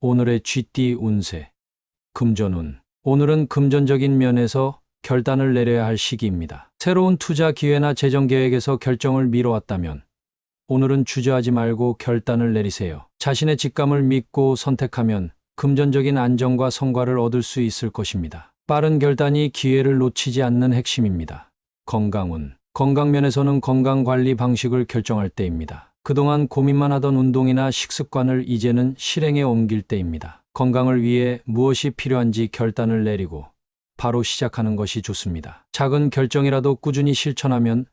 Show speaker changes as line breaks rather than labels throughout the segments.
오늘의 쥐띠 운세. 금전운. 오늘은 금전적인 면에서 결단을 내려야 할 시기입니다. 새로운 투자 기회나 재정 계획에서 결정을 미뤄왔다면 오늘은 주저하지 말고 결단을 내리세요. 자신의 직감을 믿고 선택하면 금전적인 안정과 성과를 얻을 수 있을 것입니다. 빠른 결단이 기회를 놓치지 않는 핵심입니다. 건강운. 건강면에서는 건강관리 방식을 결정할 때입니다. 그동안 고민만 하던 운동이나 식습관을 이제는 실행에 옮길 때입니다. 건강을 위해 무엇이 필요한지 결단을 내리고 바로 시작하는 것이 좋습니다. 작은 결정이라도 꾸준히 실천하면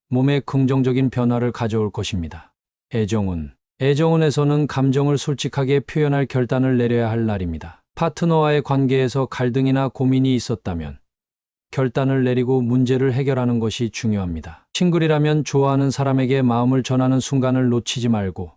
몸에 긍정적인 변화를 가져올 것입니다. 애정운. 애정운에서는 감정을 솔직하게 표현할 결단을 내려야 할 날입니다. 파트너와의 관계에서 갈등이나 고민이 있었다면 결단을 내리고 문제를 해결하는 것이 중요합니다. 싱글이라면 좋아하는 사람에게 마음을 전하는 순간을 놓치지 말고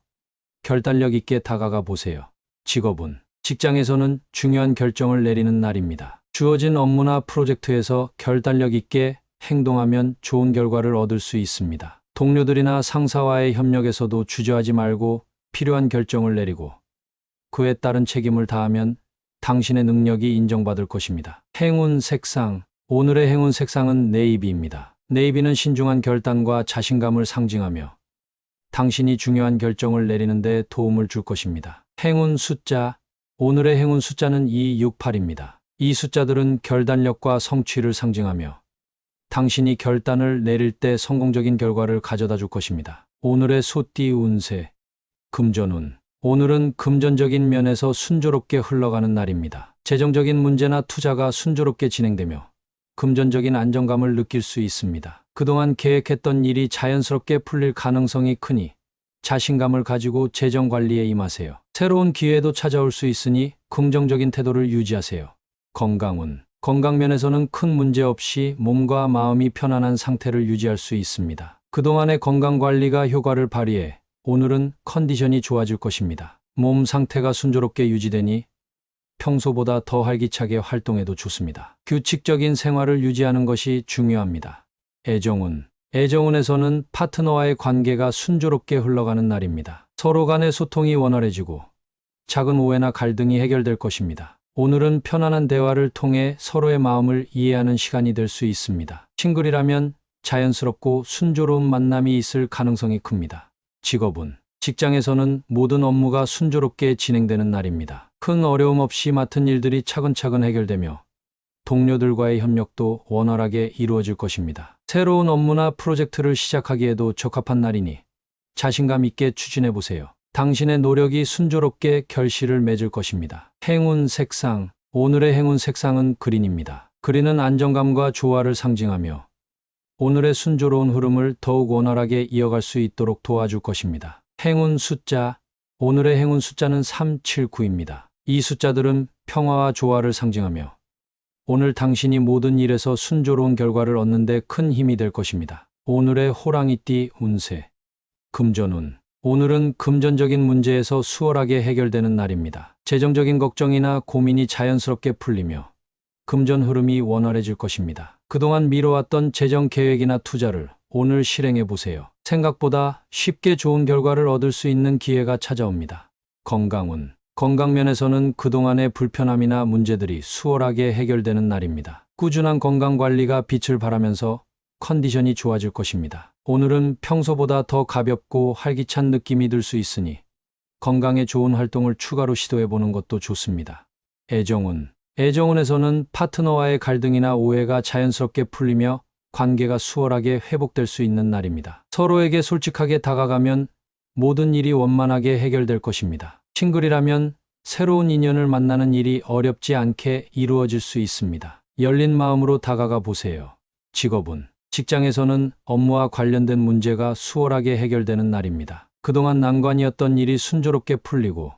결단력 있게 다가가 보세요. 직업운. 직장에서는 중요한 결정을 내리는 날입니다. 주어진 업무나 프로젝트에서 결단력 있게 행동하면 좋은 결과를 얻을 수 있습니다. 동료들이나 상사와의 협력에서도 주저하지 말고 필요한 결정을 내리고 그에 따른 책임을 다하면 당신의 능력이 인정받을 것입니다. 행운 색상. 오늘의 행운 색상은 네이비입니다. 네이비는 신중한 결단과 자신감을 상징하며 당신이 중요한 결정을 내리는 데 도움을 줄 것입니다. 행운 숫자. 오늘의 행운 숫자는 268입니다. 이 숫자들은 결단력과 성취를 상징하며 당신이 결단을 내릴 때 성공적인 결과를 가져다 줄 것입니다. 오늘의 소띠 운세. 금전운. 오늘은 금전적인 면에서 순조롭게 흘러가는 날입니다. 재정적인 문제나 투자가 순조롭게 진행되며 금전적인 안정감을 느낄 수 있습니다. 그동안 계획했던 일이 자연스럽게 풀릴 가능성이 크니 자신감을 가지고 재정 관리에 임하세요. 새로운 기회도 찾아올 수 있으니 긍정적인 태도를 유지하세요. 건강운. 건강면에서는 큰 문제 없이 몸과 마음이 편안한 상태를 유지할 수 있습니다. 그동안의 건강 관리가 효과를 발휘해 오늘은 컨디션이 좋아질 것입니다. 몸 상태가 순조롭게 유지되니 평소보다 더 활기차게 활동해도 좋습니다. 규칙적인 생활을 유지하는 것이 중요합니다. 애정운. 애정운에서는 파트너와의 관계가 순조롭게 흘러가는 날입니다. 서로 간의 소통이 원활해지고 작은 오해나 갈등이 해결될 것입니다. 오늘은 편안한 대화를 통해 서로의 마음을 이해하는 시간이 될 수 있습니다. 싱글이라면 자연스럽고 순조로운 만남이 있을 가능성이 큽니다. 직업운. 직장에서는 모든 업무가 순조롭게 진행되는 날입니다. 큰 어려움 없이 맡은 일들이 차근차근 해결되며 동료들과의 협력도 원활하게 이루어질 것입니다. 새로운 업무나 프로젝트를 시작하기에도 적합한 날이니 자신감 있게 추진해 보세요. 당신의 노력이 순조롭게 결실을 맺을 것입니다. 행운 색상. 오늘의 행운 색상은 그린입니다. 그린은 안정감과 조화를 상징하며 오늘의 순조로운 흐름을 더욱 원활하게 이어갈 수 있도록 도와줄 것입니다. 행운 숫자. 오늘의 행운 숫자는 379입니다. 이 숫자들은 평화와 조화를 상징하며 오늘 당신이 모든 일에서 순조로운 결과를 얻는 데 큰 힘이 될 것입니다. 오늘의 호랑이띠 운세. 금전운. 오늘은 금전적인 문제에서 수월하게 해결되는 날입니다. 재정적인 걱정이나 고민이 자연스럽게 풀리며 금전 흐름이 원활해질 것입니다. 그동안 미뤄왔던 재정 계획이나 투자를 오늘 실행해 보세요. 생각보다 쉽게 좋은 결과를 얻을 수 있는 기회가 찾아옵니다. 건강운. 건강면에서는 그동안의 불편함이나 문제들이 수월하게 해결되는 날입니다. 꾸준한 건강관리가 빛을 발하면서 컨디션이 좋아질 것입니다. 오늘은 평소보다 더 가볍고 활기찬 느낌이 들 수 있으니 건강에 좋은 활동을 추가로 시도해보는 것도 좋습니다. 애정운. 애정운에서는 파트너와의 갈등이나 오해가 자연스럽게 풀리며 관계가 수월하게 회복될 수 있는 날입니다. 서로에게 솔직하게 다가가면 모든 일이 원만하게 해결될 것입니다. 싱글이라면 새로운 인연을 만나는 일이 어렵지 않게 이루어질 수 있습니다. 열린 마음으로 다가가 보세요. 직업운. 직장에서는 업무와 관련된 문제가 수월하게 해결되는 날입니다. 그동안 난관이었던 일이 순조롭게 풀리고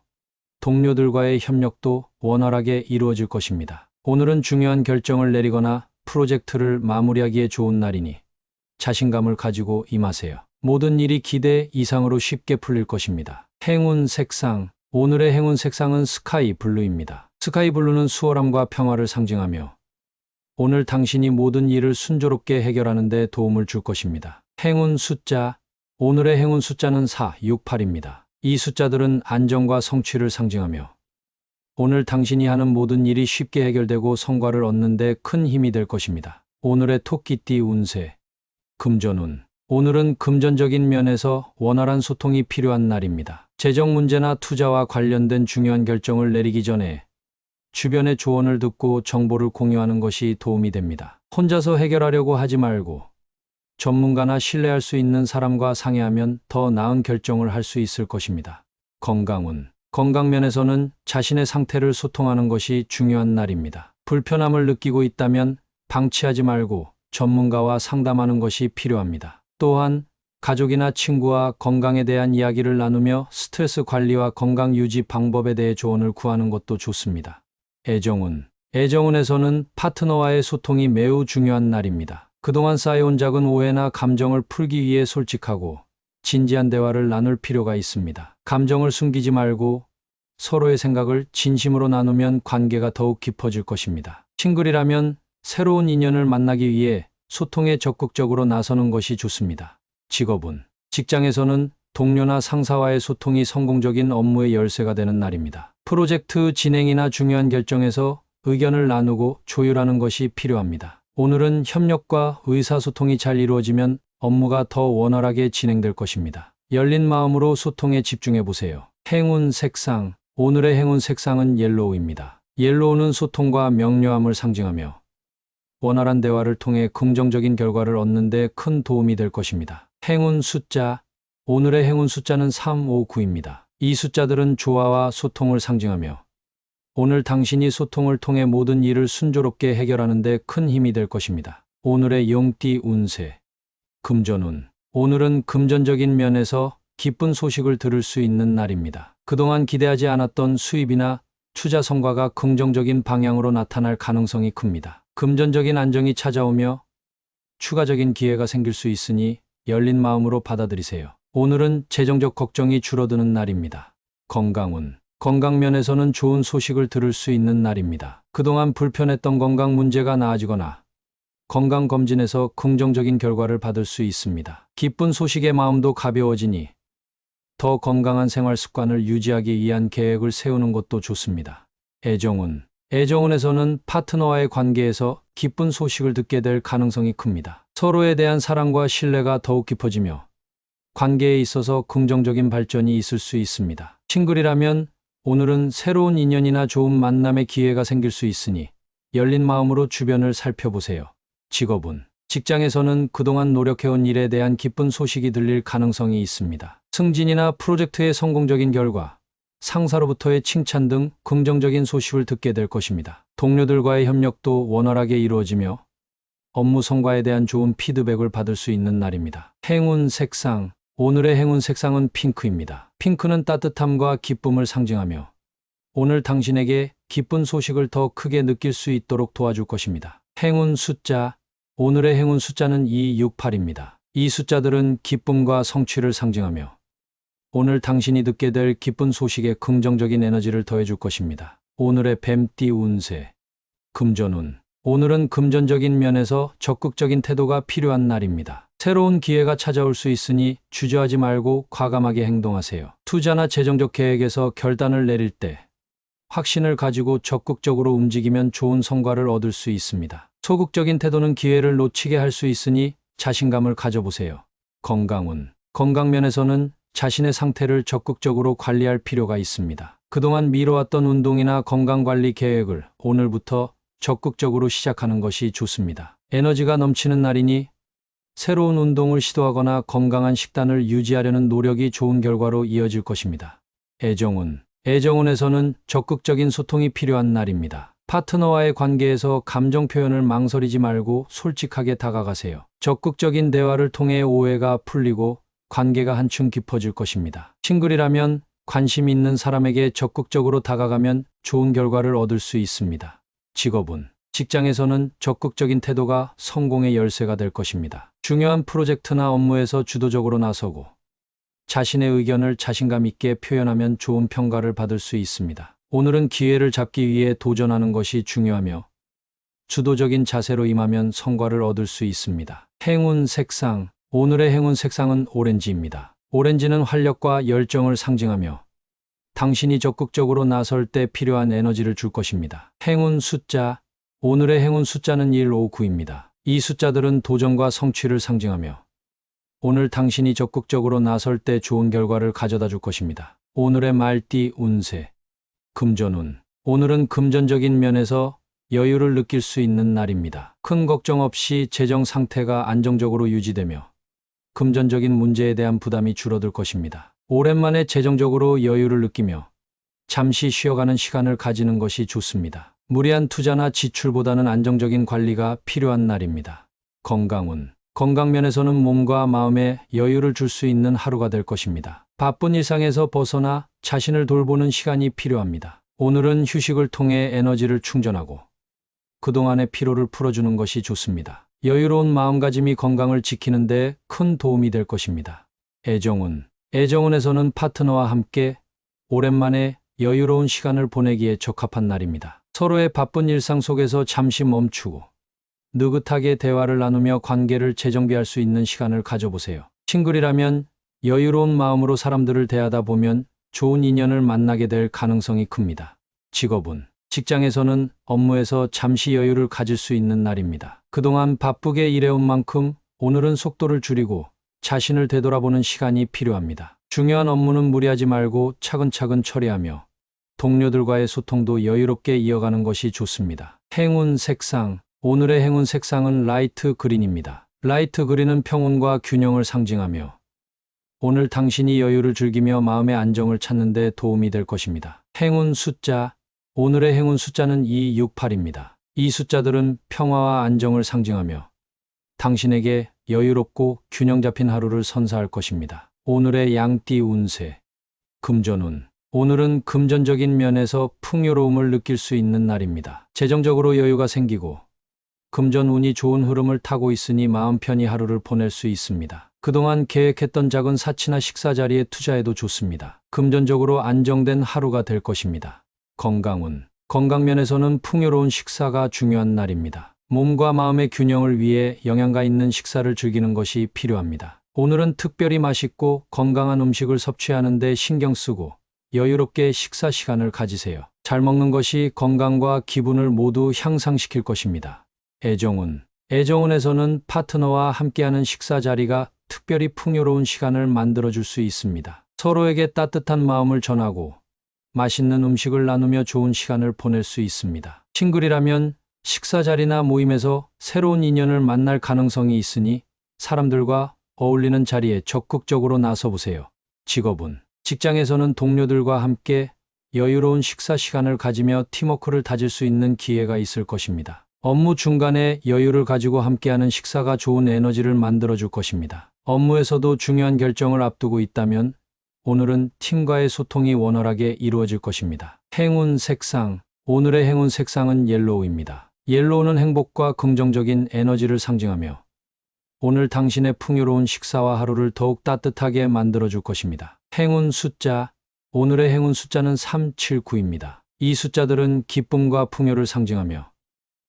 동료들과의 협력도 원활하게 이루어질 것입니다. 오늘은 중요한 결정을 내리거나 프로젝트를 마무리하기에 좋은 날이니 자신감을 가지고 임하세요. 모든 일이 기대 이상으로 쉽게 풀릴 것입니다. 행운 색상. 오늘의 행운 색상은 스카이 블루입니다. 스카이 블루는 수월함과 평화를 상징하며 오늘 당신이 모든 일을 순조롭게 해결하는 데 도움을 줄 것입니다. 행운 숫자. 오늘의 행운 숫자는 468입니다. 이 숫자들은 안정과 성취를 상징하며 오늘 당신이 하는 모든 일이 쉽게 해결되고 성과를 얻는 데 큰 힘이 될 것입니다. 오늘의 토끼띠 운세. 금전운. 오늘은 금전적인 면에서 원활한 소통이 필요한 날입니다. 재정 문제나 투자와 관련된 중요한 결정을 내리기 전에 주변의 조언을 듣고 정보를 공유하는 것이 도움이 됩니다. 혼자서 해결하려고 하지 말고 전문가나 신뢰할 수 있는 사람과 상의하면 더 나은 결정을 할 수 있을 것입니다. 건강운. 건강 면에서는 자신의 상태를 소통하는 것이 중요한 날입니다. 불편함을 느끼고 있다면 방치하지 말고 전문가와 상담하는 것이 필요합니다. 또한 가족이나 친구와 건강에 대한 이야기를 나누며 스트레스 관리와 건강 유지 방법에 대해 조언을 구하는 것도 좋습니다. 애정운. 애정운에서는 파트너와의 소통이 매우 중요한 날입니다. 그동안 쌓여온 작은 오해나 감정을 풀기 위해 솔직하고 진지한 대화를 나눌 필요가 있습니다. 감정을 숨기지 말고 서로의 생각을 진심으로 나누면 관계가 더욱 깊어질 것입니다. 싱글이라면 새로운 인연을 만나기 위해 소통에 적극적으로 나서는 것이 좋습니다. 직업운. 직장에서는 동료나 상사와의 소통이 성공적인 업무의 열쇠가 되는 날입니다. 프로젝트 진행이나 중요한 결정에서 의견을 나누고 조율하는 것이 필요합니다. 오늘은 협력과 의사소통이 잘 이루어지면 업무가 더 원활하게 진행될 것입니다. 열린 마음으로 소통에 집중해 보세요. 행운 색상. 오늘의 행운 색상은 옐로우입니다. 옐로우는 소통과 명료함을 상징하며 원활한 대화를 통해 긍정적인 결과를 얻는 데 큰 도움이 될 것입니다. 행운 숫자. 오늘의 행운 숫자는 359입니다. 이 숫자들은 조화와 소통을 상징하며 오늘 당신이 소통을 통해 모든 일을 순조롭게 해결하는 데 큰 힘이 될 것입니다. 오늘의 용띠 운세. 금전운. 오늘은 금전적인 면에서 기쁜 소식을 들을 수 있는 날입니다. 그동안 기대하지 않았던 수입이나 투자 성과가 긍정적인 방향으로 나타날 가능성이 큽니다. 금전적인 안정이 찾아오며 추가적인 기회가 생길 수 있으니 열린 마음으로 받아들이세요. 오늘은 재정적 걱정이 줄어드는 날입니다. 건강운. 건강 면에서는 좋은 소식을 들을 수 있는 날입니다. 그동안 불편했던 건강 문제가 나아지거나 건강검진에서 긍정적인 결과를 받을 수 있습니다. 기쁜 소식에 마음도 가벼워지니 더 건강한 생활 습관을 유지하기 위한 계획을 세우는 것도 좋습니다. 애정운. 애정운에서는 파트너와의 관계에서 기쁜 소식을 듣게 될 가능성이 큽니다. 서로에 대한 사랑과 신뢰가 더욱 깊어지며 관계에 있어서 긍정적인 발전이 있을 수 있습니다. 싱글이라면 오늘은 새로운 인연이나 좋은 만남의 기회가 생길 수 있으니 열린 마음으로 주변을 살펴보세요. 직업운. 직장에서는 그동안 노력해온 일에 대한 기쁜 소식이 들릴 가능성이 있습니다. 승진이나 프로젝트의 성공적인 결과, 상사로부터의 칭찬 등 긍정적인 소식을 듣게 될 것입니다. 동료들과의 협력도 원활하게 이루어지며 업무 성과에 대한 좋은 피드백을 받을 수 있는 날입니다. 행운 색상. 오늘의 행운 색상은 핑크입니다. 핑크는 따뜻함과 기쁨을 상징하며 오늘 당신에게 기쁜 소식을 더 크게 느낄 수 있도록 도와줄 것입니다. 행운 숫자. 오늘의 행운 숫자는 268입니다. 이 숫자들은 기쁨과 성취를 상징하며 오늘 당신이 듣게 될 기쁜 소식에 긍정적인 에너지를 더해줄 것입니다. 오늘의 뱀띠 운세. 금전운. 오늘은 금전적인 면에서 적극적인 태도가 필요한 날입니다. 새로운 기회가 찾아올 수 있으니 주저하지 말고 과감하게 행동하세요. 투자나 재정적 계획에서 결단을 내릴 때 확신을 가지고 적극적으로 움직이면 좋은 성과를 얻을 수 있습니다. 소극적인 태도는 기회를 놓치게 할 수 있으니 자신감을 가져보세요. 건강운. 건강면에서는 자신의 상태를 적극적으로 관리할 필요가 있습니다. 그동안 미뤄왔던 운동이나 건강관리 계획을 오늘부터 적극적으로 시작하는 것이 좋습니다. 에너지가 넘치는 날이니 새로운 운동을 시도하거나 건강한 식단을 유지하려는 노력이 좋은 결과로 이어질 것입니다. 애정운. 애정운에서는 적극적인 소통이 필요한 날입니다. 파트너와의 관계에서 감정 표현을 망설이지 말고 솔직하게 다가가세요. 적극적인 대화를 통해 오해가 풀리고 관계가 한층 깊어질 것입니다. 싱글이라면 관심 있는 사람에게 적극적으로 다가가면 좋은 결과를 얻을 수 있습니다. 직업운. 직장에서는 적극적인 태도가 성공의 열쇠가 될 것입니다. 중요한 프로젝트나 업무에서 주도적으로 나서고 자신의 의견을 자신감 있게 표현하면 좋은 평가를 받을 수 있습니다. 오늘은 기회를 잡기 위해 도전하는 것이 중요하며 주도적인 자세로 임하면 성과를 얻을 수 있습니다. 행운 색상. 오늘의 행운 색상은 오렌지입니다. 오렌지는 활력과 열정을 상징하며 당신이 적극적으로 나설 때 필요한 에너지를 줄 것입니다. 행운 숫자. 오늘의 행운 숫자는 1, 5, 9입니다. 이 숫자들은 도전과 성취를 상징하며 오늘 당신이 적극적으로 나설 때 좋은 결과를 가져다 줄 것입니다. 오늘의 말띠 운세. 금전운. 오늘은 금전적인 면에서 여유를 느낄 수 있는 날입니다. 큰 걱정 없이 재정 상태가 안정적으로 유지되며 금전적인 문제에 대한 부담이 줄어들 것입니다. 오랜만에 재정적으로 여유를 느끼며 잠시 쉬어가는 시간을 가지는 것이 좋습니다. 무리한 투자나 지출보다는 안정적인 관리가 필요한 날입니다. 건강운. 건강면에서는 몸과 마음에 여유를 줄 수 있는 하루가 될 것입니다. 바쁜 일상에서 벗어나 자신을 돌보는 시간이 필요합니다. 오늘은 휴식을 통해 에너지를 충전하고 그동안의 피로를 풀어주는 것이 좋습니다. 여유로운 마음가짐이 건강을 지키는 데 큰 도움이 될 것입니다. 애정운. 애정운에서는 파트너와 함께 오랜만에 여유로운 시간을 보내기에 적합한 날입니다. 서로의 바쁜 일상 속에서 잠시 멈추고 느긋하게 대화를 나누며 관계를 재정비할 수 있는 시간을 가져보세요. 싱글이라면 여유로운 마음으로 사람들을 대하다 보면 좋은 인연을 만나게 될 가능성이 큽니다. 직업운. 직장에서는 업무에서 잠시 여유를 가질 수 있는 날입니다. 그동안 바쁘게 일해온 만큼 오늘은 속도를 줄이고 자신을 되돌아보는 시간이 필요합니다. 중요한 업무는 무리하지 말고 차근차근 처리하며 동료들과의 소통도 여유롭게 이어가는 것이 좋습니다. 행운 색상. 오늘의 행운 색상은 라이트 그린입니다. 라이트 그린은 평온과 균형을 상징하며 오늘 당신이 여유를 즐기며 마음의 안정을 찾는 데 도움이 될 것입니다. 행운 숫자. 오늘의 행운 숫자는 2, 6, 8입니다. 이 숫자들은 평화와 안정을 상징하며 당신에게 여유롭고 균형 잡힌 하루를 선사할 것입니다. 오늘의 양띠 운세. 금전운. 오늘은 금전적인 면에서 풍요로움을 느낄 수 있는 날입니다. 재정적으로 여유가 생기고 금전운이 좋은 흐름을 타고 있으니 마음 편히 하루를 보낼 수 있습니다. 그동안 계획했던 작은 사치나 식사 자리에 투자해도 좋습니다. 금전적으로 안정된 하루가 될 것입니다. 건강운. 건강면에서는 풍요로운 식사가 중요한 날입니다. 몸과 마음의 균형을 위해 영양가 있는 식사를 즐기는 것이 필요합니다. 오늘은 특별히 맛있고 건강한 음식을 섭취하는 데 신경 쓰고 여유롭게 식사 시간을 가지세요. 잘 먹는 것이 건강과 기분을 모두 향상시킬 것입니다. 애정운. 애정운에서는 파트너와 함께하는 식사 자리가 특별히 풍요로운 시간을 만들어줄 수 있습니다. 서로에게 따뜻한 마음을 전하고 맛있는 음식을 나누며 좋은 시간을 보낼 수 있습니다. 싱글이라면 식사 자리나 모임에서 새로운 인연을 만날 가능성이 있으니 사람들과 어울리는 자리에 적극적으로 나서보세요. 직업운. 직장에서는 동료들과 함께 여유로운 식사 시간을 가지며 팀워크를 다질 수 있는 기회가 있을 것입니다. 업무 중간에 여유를 가지고 함께하는 식사가 좋은 에너지를 만들어줄 것입니다. 업무에서도 중요한 결정을 앞두고 있다면 오늘은 팀과의 소통이 원활하게 이루어질 것입니다. 행운 색상. 오늘의 행운 색상은 옐로우입니다. 옐로우는 행복과 긍정적인 에너지를 상징하며 오늘 당신의 풍요로운 식사와 하루를 더욱 따뜻하게 만들어줄 것입니다. 행운 숫자. 오늘의 행운 숫자는 3, 7, 9입니다. 이 숫자들은 기쁨과 풍요를 상징하며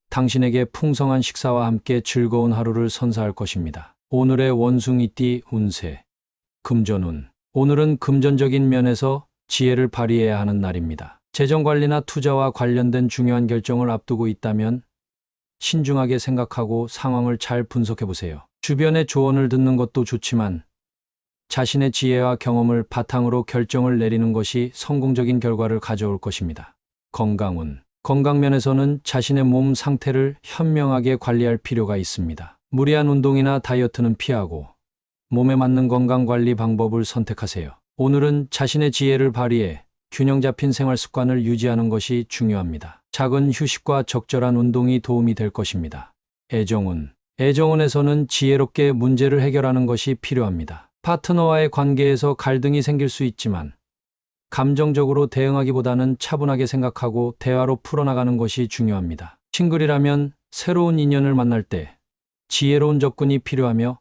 당신에게 풍성한 식사와 함께 즐거운 하루를 선사할 것입니다. 오늘의 원숭이띠 운세. 금전운. 오늘은 금전적인 면에서 지혜를 발휘해야 하는 날입니다. 재정관리나 투자와 관련된 중요한 결정을 앞두고 있다면 신중하게 생각하고 상황을 잘 분석해 보세요. 주변의 조언을 듣는 것도 좋지만 자신의 지혜와 경험을 바탕으로 결정을 내리는 것이 성공적인 결과를 가져올 것입니다. 건강운. 건강면에서는 자신의 몸 상태를 현명하게 관리할 필요가 있습니다. 무리한 운동이나 다이어트는 피하고 몸에 맞는 건강관리 방법을 선택하세요. 오늘은 자신의 지혜를 발휘해 균형 잡힌 생활 습관을 유지하는 것이 중요합니다. 작은 휴식과 적절한 운동이 도움이 될 것입니다. 애정운. 애정운에서는 지혜롭게 문제를 해결하는 것이 필요합니다. 파트너와의 관계에서 갈등이 생길 수 있지만 감정적으로 대응하기보다는 차분하게 생각하고 대화로 풀어나가는 것이 중요합니다. 싱글이라면 새로운 인연을 만날 때 지혜로운 접근이 필요하며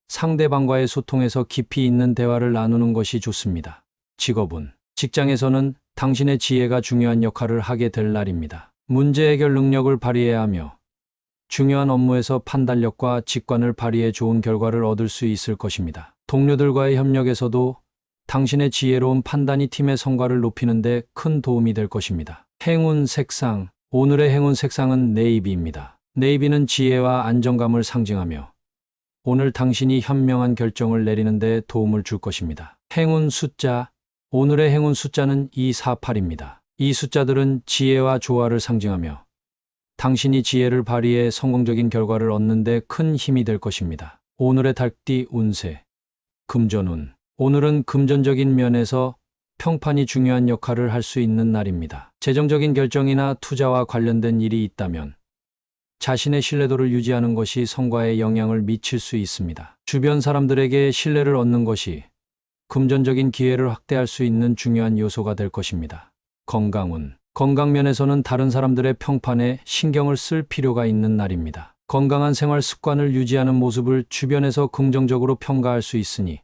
상대방과의 소통에서 깊이 있는 대화를 나누는 것이 좋습니다. 직업운. 직장에서는 당신의 지혜가 중요한 역할을 하게 될 날입니다. 문제 해결 능력을 발휘해야 하며 중요한 업무에서 판단력과 직관을 발휘해 좋은 결과를 얻을 수 있을 것입니다. 동료들과의 협력에서도 당신의 지혜로운 판단이 팀의 성과를 높이는 데 큰 도움이 될 것입니다. 행운 색상. 오늘의 행운 색상은 네이비입니다. 네이비는 지혜와 안정감을 상징하며 오늘 당신이 현명한 결정을 내리는 데 도움을 줄 것입니다. 행운 숫자. 오늘의 행운 숫자는 248입니다. 이 숫자들은 지혜와 조화를 상징하며 당신이 지혜를 발휘해 성공적인 결과를 얻는 데 큰 힘이 될 것입니다. 오늘의 달띠 운세. 금전운. 오늘은 금전적인 면에서 평판이 중요한 역할을 할 수 있는 날입니다. 재정적인 결정이나 투자와 관련된 일이 있다면 자신의 신뢰도를 유지하는 것이 성과에 영향을 미칠 수 있습니다. 주변 사람들에게 신뢰를 얻는 것이 금전적인 기회를 확대할 수 있는 중요한 요소가 될 것입니다. 건강운. 건강면에서는 다른 사람들의 평판에 신경을 쓸 필요가 있는 날입니다. 건강한 생활 습관을 유지하는 모습을 주변에서 긍정적으로 평가할 수 있으니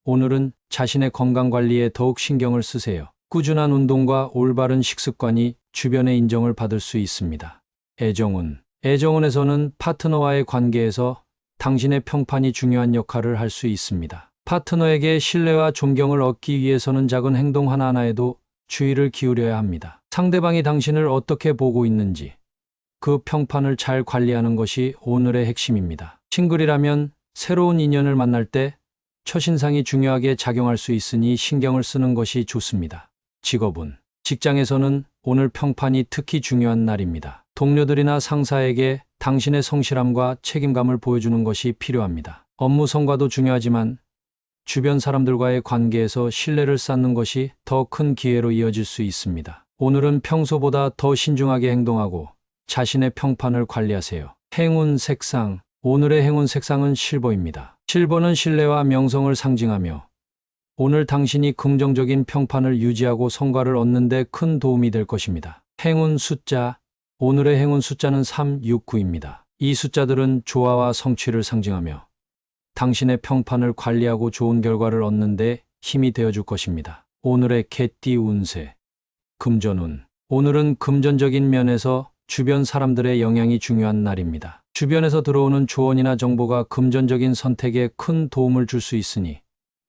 오늘은 자신의 건강 관리에 더욱 신경을 쓰세요. 꾸준한 운동과 올바른 식습관이 주변의 인정을 받을 수 있습니다. 애정운. 애정운에서는 파트너와의 관계에서 당신의 평판이 중요한 역할을 할 수 있습니다. 파트너에게 신뢰와 존경을 얻기 위해서는 작은 행동 하나하나에도 주의를 기울여야 합니다. 상대방이 당신을 어떻게 보고 있는지 그 평판을 잘 관리하는 것이 오늘의 핵심입니다. 싱글이라면 새로운 인연을 만날 때 첫인상이 중요하게 작용할 수 있으니 신경을 쓰는 것이 좋습니다. 직업운. 직장에서는 오늘 평판이 특히 중요한 날입니다. 동료들이나 상사에게 당신의 성실함과 책임감을 보여주는 것이 필요합니다. 업무 성과도 중요하지만 주변 사람들과의 관계에서 신뢰를 쌓는 것이 더 큰 기회로 이어질 수 있습니다. 오늘은 평소보다 더 신중하게 행동하고 자신의 평판을 관리하세요. 행운 색상. 오늘의 행운 색상은 실버입니다. 실버는 신뢰와 명성을 상징하며 오늘 당신이 긍정적인 평판을 유지하고 성과를 얻는 데 큰 도움이 될 것입니다. 행운 숫자. 오늘의 행운 숫자는 369입니다. 이 숫자들은 조화와 성취를 상징하며 당신의 평판을 관리하고 좋은 결과를 얻는 데 힘이 되어줄 것입니다. 오늘의 개띠 운세. 금전운. 오늘은 금전적인 면에서 주변 사람들의 영향이 중요한 날입니다. 주변에서 들어오는 조언이나 정보가 금전적인 선택에 큰 도움을 줄 수 있으니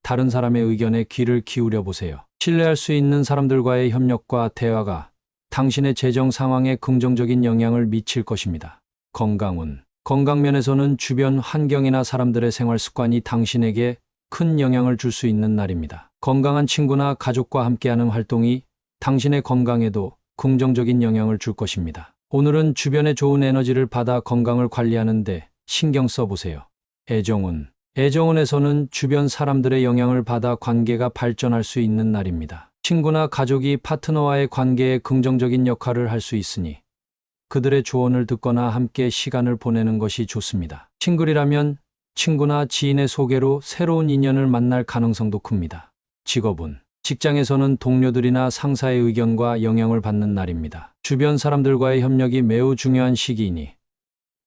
다른 사람의 의견에 귀를 기울여 보세요. 신뢰할 수 있는 사람들과의 협력과 대화가 당신의 재정 상황에 긍정적인 영향을 미칠 것입니다. 건강운. 건강면에서는 주변 환경이나 사람들의 생활 습관이 당신에게 큰 영향을 줄 수 있는 날입니다. 건강한 친구나 가족과 함께하는 활동이 당신의 건강에도 긍정적인 영향을 줄 것입니다. 오늘은 주변의 좋은 에너지를 받아 건강을 관리하는 데 신경 써보세요. 애정운. 애정운에서는 주변 사람들의 영향을 받아 관계가 발전할 수 있는 날입니다. 친구나 가족이 파트너와의 관계에 긍정적인 역할을 할 수 있으니 그들의 조언을 듣거나 함께 시간을 보내는 것이 좋습니다. 싱글이라면 친구나 지인의 소개로 새로운 인연을 만날 가능성도 큽니다. 직업운. 직장에서는 동료들이나 상사의 의견과 영향을 받는 날입니다. 주변 사람들과의 협력이 매우 중요한 시기이니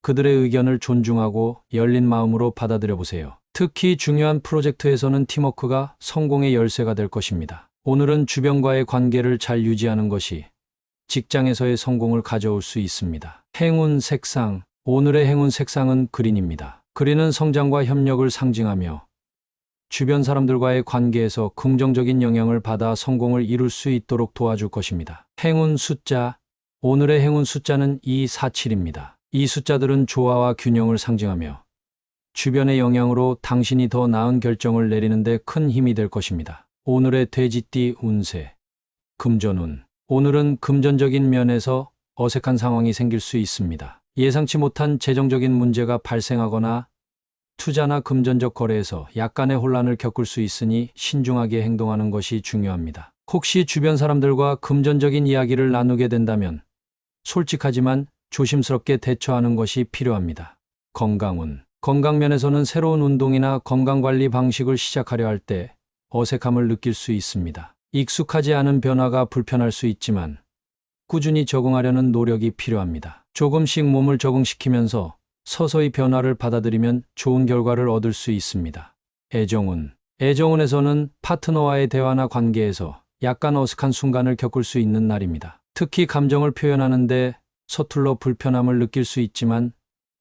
그들의 의견을 존중하고 열린 마음으로 받아들여 보세요. 특히 중요한 프로젝트에서는 팀워크가 성공의 열쇠가 될 것입니다. 오늘은 주변과의 관계를 잘 유지하는 것이 직장에서의 성공을 가져올 수 있습니다. 행운 색상. 오늘의 행운 색상은 그린입니다. 그린은 성장과 협력을 상징하며 주변 사람들과의 관계에서 긍정적인 영향을 받아 성공을 이룰 수 있도록 도와줄 것입니다. 행운 숫자. 오늘의 행운 숫자는 247입니다. 이 숫자들은 조화와 균형을 상징하며 주변의 영향으로 당신이 더 나은 결정을 내리는 데 큰 힘이 될 것입니다. 오늘의 돼지띠 운세. 금전운. 오늘은 금전적인 면에서 어색한 상황이 생길 수 있습니다. 예상치 못한 재정적인 문제가 발생하거나 투자나 금전적 거래에서 약간의 혼란을 겪을 수 있으니 신중하게 행동하는 것이 중요합니다. 혹시 주변 사람들과 금전적인 이야기를 나누게 된다면 솔직하지만 조심스럽게 대처하는 것이 필요합니다. 건강운. 건강면에서는 새로운 운동이나 건강관리 방식을 시작하려 할 때 어색함을 느낄 수 있습니다. 익숙하지 않은 변화가 불편할 수 있지만 꾸준히 적응하려는 노력이 필요합니다. 조금씩 몸을 적응시키면서 서서히 변화를 받아들이면 좋은 결과를 얻을 수 있습니다. 애정운. 애정운에서는 파트너와의 대화나 관계에서 약간 어색한 순간을 겪을 수 있는 날입니다. 특히 감정을 표현하는데 서툴러 불편함을 느낄 수 있지만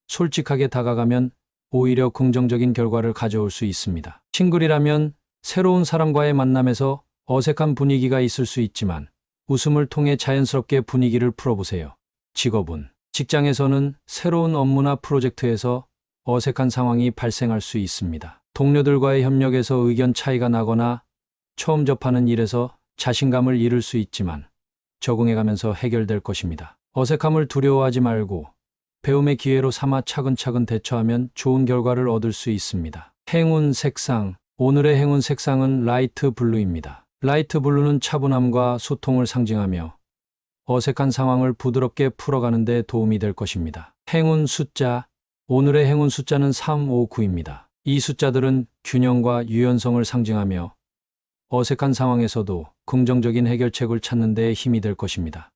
솔직하게 다가가면 오히려 긍정적인 결과를 가져올 수 있습니다. 싱글이라면 새로운 사람과의 만남에서 어색한 분위기가 있을 수 있지만 웃음을 통해 자연스럽게 분위기를 풀어보세요. 직업은 직장에서는 새로운 업무나 프로젝트에서 어색한 상황이 발생할 수 있습니다. 동료들과의 협력에서 의견 차이가 나거나 처음 접하는 일에서 자신감을 잃을 수 있지만 적응해가면서 해결될 것입니다. 어색함을 두려워하지 말고 배움의 기회로 삼아 차근차근 대처하면 좋은 결과를 얻을 수 있습니다. 행운 색상. 오늘의 행운 색상은 라이트 블루입니다. 라이트 블루는 차분함과 소통을 상징하며 어색한 상황을 부드럽게 풀어가는 데 도움이 될 것입니다. 행운 숫자. 오늘의 행운 숫자는 359입니다. 이 숫자들은 균형과 유연성을 상징하며 어색한 상황에서도 긍정적인 해결책을 찾는 데 힘이 될 것입니다.